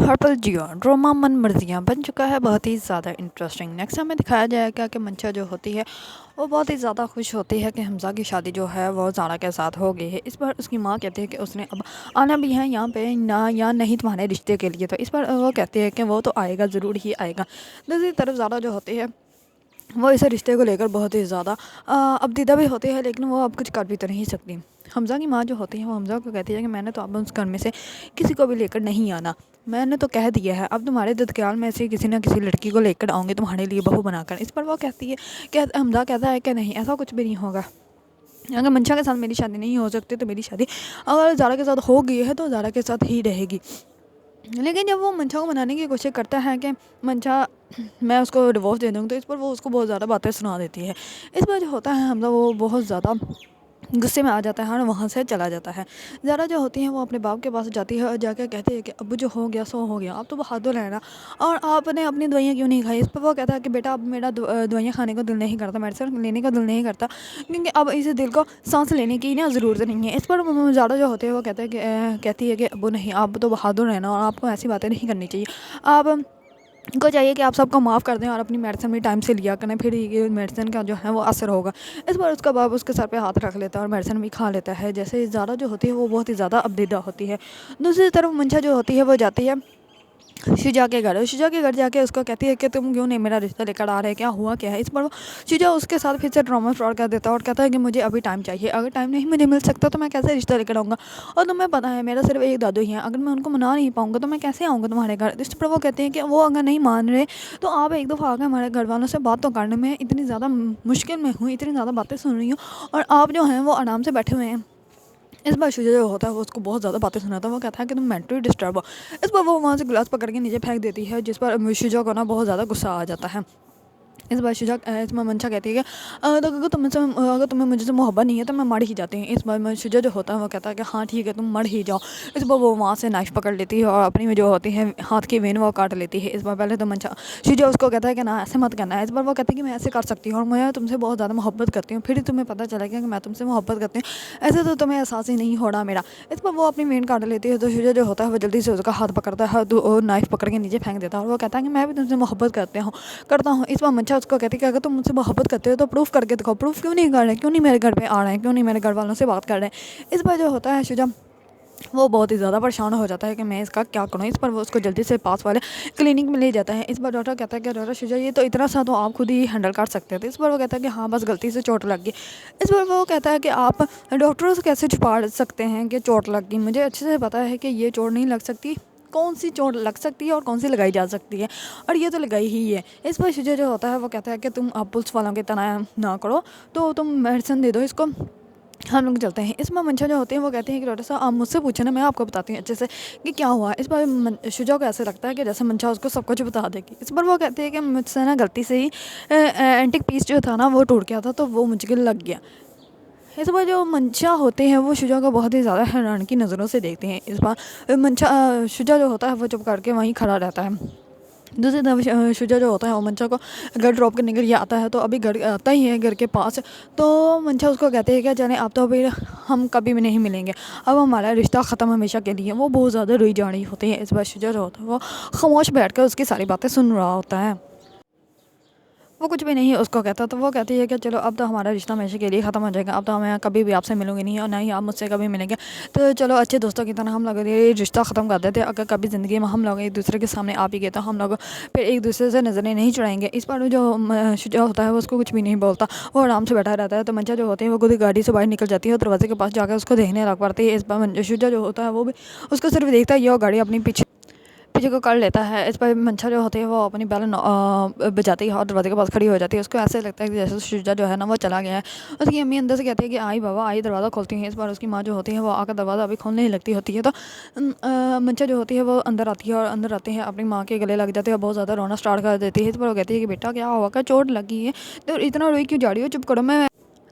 हर पल जियो ड्रामा मन मर्जियाँ बन चुका है बहुत ही ज़्यादा इंटरेस्टिंग। नेक्स्ट हमें दिखाया जाएगा कि मंशा जो होती है वो बहुत ही ज़्यादा खुश होती है कि हमज़ा की शादी जो है वो ज़ारा के साथ हो गई है। इस पर उसकी माँ कहती है कि उसने अब आना भी है यहाँ पे ना या नहीं तुम्हारे रिश्ते के लिए। तो इस पर वो कहती है कि वो तो आएगा, ज़रूर ही आएगा। दूसरी तरफ ज़ारा जो होती है वो इस रिश्ते को लेकर बहुत ही ज़्यादा अबदीदा भी होती है, लेकिन वो अब कुछ कर भी तो नहीं सकती। हमज़ा की माँ जो होती है वो हमज़ा को कहती है कि मैंने तो अब उस घर में से किसी को भी लेकर नहीं आना, मैंने तो कह दिया है, अब तुम्हारे ददख्याल में से किसी ना किसी लड़की को लेकर आऊँगी तुम्हारे लिए बहू बनाकर। इस पर वो कहती है कि हमज़ा कहता है कि नहीं, ऐसा कुछ भी नहीं होगा। अगर मंशा के साथ मेरी शादी नहीं हो सकती तो मेरी शादी अगर ज़ारा के साथ हो गई है तो ज़ारा के साथ ही रहेगी। लेकिन जब वो मंशा को मनाने की कोशिश करता है कि मंशा मैं उसको डिवोर्स दे दूँगी, तो इस पर वो उसको बहुत ज़्यादा बातें सुना देती है। इस पर जो होता है हमज़ा वो बहुत ज़्यादा गुस्से में आ जाता है और वहाँ से चला जाता है। ज़ारा जो होती है वो अपने बाप के पास जाती है और जाकर कहती है कि अब जो हो गया सो हो गया, अब तो बहादुर रहना और आपने अपनी दवाइयाँ क्यों नहीं खाई। इस पर वो कहता है कि बेटा अब मेरा दवाइयाँ खाने को दिल नहीं करता, मेडिसिन लेने का दिल नहीं करता, क्योंकि अब इस दिल को सांस लेने की ना ज़रूरत नहीं है। इस पर ज़ारा जो होते हैं वो कहती है कि अब नहीं, आप तो बहादुर रहना और आपको ऐसी बातें नहीं करनी चाहिए। आप को चाहिए कि आप सबको माफ़ कर दें और अपनी मेडिसिन भी टाइम से लिया करें, फिर ये मेडिसिन का जो है वो असर होगा। इस बार उसका बाप उसके सर पे हाथ रख लेता है और मेडिसिन भी खा लेता है। जैसे ज़ारा जो होती है वो बहुत ही ज़्यादा अबदीदा होती है। दूसरी तरफ मंशा जो होती है वो जाती है शुजा के घर। शुजा के घर जाके उसको कहती है कि तुम क्यों नहीं मेरा रिश्ता लेकर आ रहे, क्या हुआ क्या है। इस पर वो शुजा उसके साथ फिर से ड्रामा फ्रॉड कर देता है और कहता है कि मुझे अभी टाइम चाहिए, अगर टाइम नहीं मुझे मिल सकता तो मैं कैसे रिश्ता लेकर आऊँगा, और तुम्हें पता है मेरा सिर्फ एक दादू ही है, अगर मैं उनको मना नहीं पाऊँगा तो मैं कैसे आऊँगा तुम्हारे घर। इस पर वो कहते हैं कि वो अगर नहीं मान रहे तो आप एक दफ़ा आकर हमारे घर वालों से बात तो करने में इतनी ज़्यादा मुश्किल में हूँ, इतनी ज़्यादा बातें सुन रही हूँ और आप जो हैं वो आराम से बैठे हुए हैं। इस बार शुजा जो होता है वो उसको बहुत ज़्यादा बातें सुनाता है। वो कहता है कि तुम मेंटली डिस्टर्ब हो। इस पर वो वहाँ से गिलास पकड़ के नीचे फेंक देती है, जिस पर शुजा को ना बहुत ज़्यादा गुस्सा आ जाता है। इस बार इसमें मंशा कहती है कि तो अगर तुम्हें मुझसे मोहब्बत नहीं है तो मैं मर ही जाती हूँ। इस बार मैं शुजा जो होता है वो कहता है कि हाँ ठीक है, तुम मर ही जाओ। इस बार वो वहाँ से नाइफ पकड़ लेती है और अपनी में जो होती है हाथ की वेन वो काट लेती है। इस बार पहले तो मंशा शुजा उसको कहता है कि ना ऐसे मत करना है। इस बार वो कहता है कि मैं ऐसे कर सकती हूँ और मैं तुमसे बहुत ज़्यादा मोहब्बत करती हूँ, फिर तुम्हें पता चलेगा कि मैं तुमसे मोहब्बत करती हूँ, ऐसे तो तुम्हें एहसास ही नहीं हो रहा मेरा। इस पर वो अपनी वेन काट लेती है तो शुजा जो होता है वो जल्दी से उसका हाथ पकड़ता है तो नाइफ पकड़ के नीचे फेंक देता है और वो कहता है कि मैं भी तुमसे मोहब्बत करता हूँ। इस बार मंशा उसको कहती है कि अगर तुम मुझसे मोहब्बत करते हो तो प्रूफ करके दिखाओ, प्रूफ क्यों नहीं कर रहे, क्यों नहीं मेरे घर पे आ रहे हैं, क्यों नहीं मेरे घर वालों से बात कर रहे हैं। इस पर जो होता है शुजा वो बहुत ही ज़्यादा परेशान हो जाता है कि मैं इसका क्या करूँ। इस पर वो उसको जल्दी से पास वाले क्लिनिक में ले जाता है। इस बार डॉक्टर कहता है कि डॉक्टर शुजा ये तो इतना सा तो आप खुद ही हैंडल कर सकते थे। इस पर वो कहता है कि हाँ बस गलती से चोट लग गई। इस पर वो कहता है कि आप डॉक्टरों से कैसे छुपा सकते हैं कि चोट लग गई, मुझे अच्छे से पता है कि ये चोट नहीं लग सकती, कौन सी चोट लग सकती है और कौन सी लगाई जा सकती है, और ये तो लगाई ही है। इस पर शुजा जो होता है वो कहता है कि तुम आप पुलिस वालों की तरह ना करो, तो तुम मेडिसिन दे दो इसको, हम लोग चलते हैं। इसमें मंशा जो होते हैं वो कहते हैं कि डॉक्टर साहब आप मुझसे पूछे ना, मैं आपको बताती हूँ अच्छे से कि क्या हुआ। इस बार शुजा को ऐसे लगता है कि जैसे मंशा उसको सब कुछ बता देगी। इस बार वो कहती है कि मुझसे ना गलती से ही एंटिक पीस जो था ना वो टूट गया था तो वो मुझे लग गया। इस बार जो मंशा होते हैं वो शुजा को बहुत ही ज़्यादा हैरान की नज़रों से देखते हैं। इस बार शुजा जो होता है वो चुप करके वहीं खड़ा रहता है। दूसरी तरफ शुजा जो होता है वो मंशा को घर ड्रॉप करने के लिए आता है, तो अभी घर आता ही है घर के पास, तो मंशा उसको कहते हैं कि जाने अब तो अभी हम कभी भी नहीं मिलेंगे, अब हमारा रिश्ता ख़त्म हमेशा के लिए। वो बहुत ज़्यादा रोई जा रही होती है। इस बार शुजा जो होता है वो खामोश बैठ कर उसकी सारी बातें सुन रहा होता है, वो कुछ भी नहीं उसको कहता। तो वो कहती है कि चलो अब तो हमारा रिश्ता हमेशा के लिए ख़त्म हो जाएगा, अब तो मैं कभी भी आपसे मिलूंगी नहीं और ना ही आप मुझसे कभी मिलेंगे, तो चलो अच्छे दोस्तों की तरह हम लोग ये रिश्ता ख़त्म कर देते। अगर कभी ज़िंदगी में हम लोग एक दूसरे के सामने आ भी गए तो हम लोग फिर एक दूसरे से नज़रें नहीं चुराएंगे। इस पर जो शुजा होता है वो उसको कुछ भी नहीं बोलता, वो आराम से बैठा रहता है। तो मंशा जो होती है वो खुद गाड़ी से बाहर निकल जाती है और दरवाजे के पास जाकर उसको देखने लग पड़ती है। इस पर शुजा जो होता है वो भी उसको सिर्फ देखता है, ये गाड़ी अपनी पीछे पीछे को कर लेता है। इस पर मंशा जो होती है वो अपनी बैल बजाती है और दरवाजे के पास खड़ी हो जाती है। उसको ऐसे लगता है कि जैसे शुजा जो है ना वो चला गया है। उसकी अम्मी अंदर से कहती है कि आई बाबा आई, दरवाज़ा खोलती है। इस बार उसकी माँ जो होती है वो आकर दरवाज़ा अभी खोलने ही लगती होती है, तो मंशा जो होती है वो अंदर आती है और अंदर आते हैं अपनी माँ के गले लग जाते हैं, बहुत ज़्यादा रोना स्टार्ट कर देती है। इस पर वो कहती है कि बेटा क्या हुआ, क्या चोट लगी है, तो इतना रोई क्यों जा रही हो, चुप करो, मैं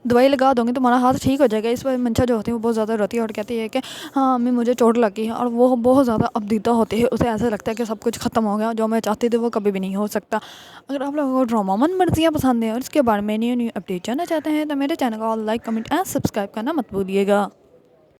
दवाई लगा दूँगी तुम्हारा हाथ ठीक हो जाएगा। इस पर मंशा जो होती है वो बहुत ज़्यादा रोती है और कहती है कि हाँ अम्मी मुझे चोट लगी है, और वो बहुत ज़्यादा अबदीदा होती है। उसे ऐसा लगता है कि सब कुछ ख़त्म हो गया, जो मैं चाहती थी वो कभी भी नहीं हो सकता। अगर आप लोगों को ड्रामा मन मर्जियाँ पसंद है और इसके बारे में न्यू न्यू अपडेट जानना चाहते हैं तो मेरे चैनल को लाइक कमेंट एंड सब्सक्राइब करना मत भूलिएगा।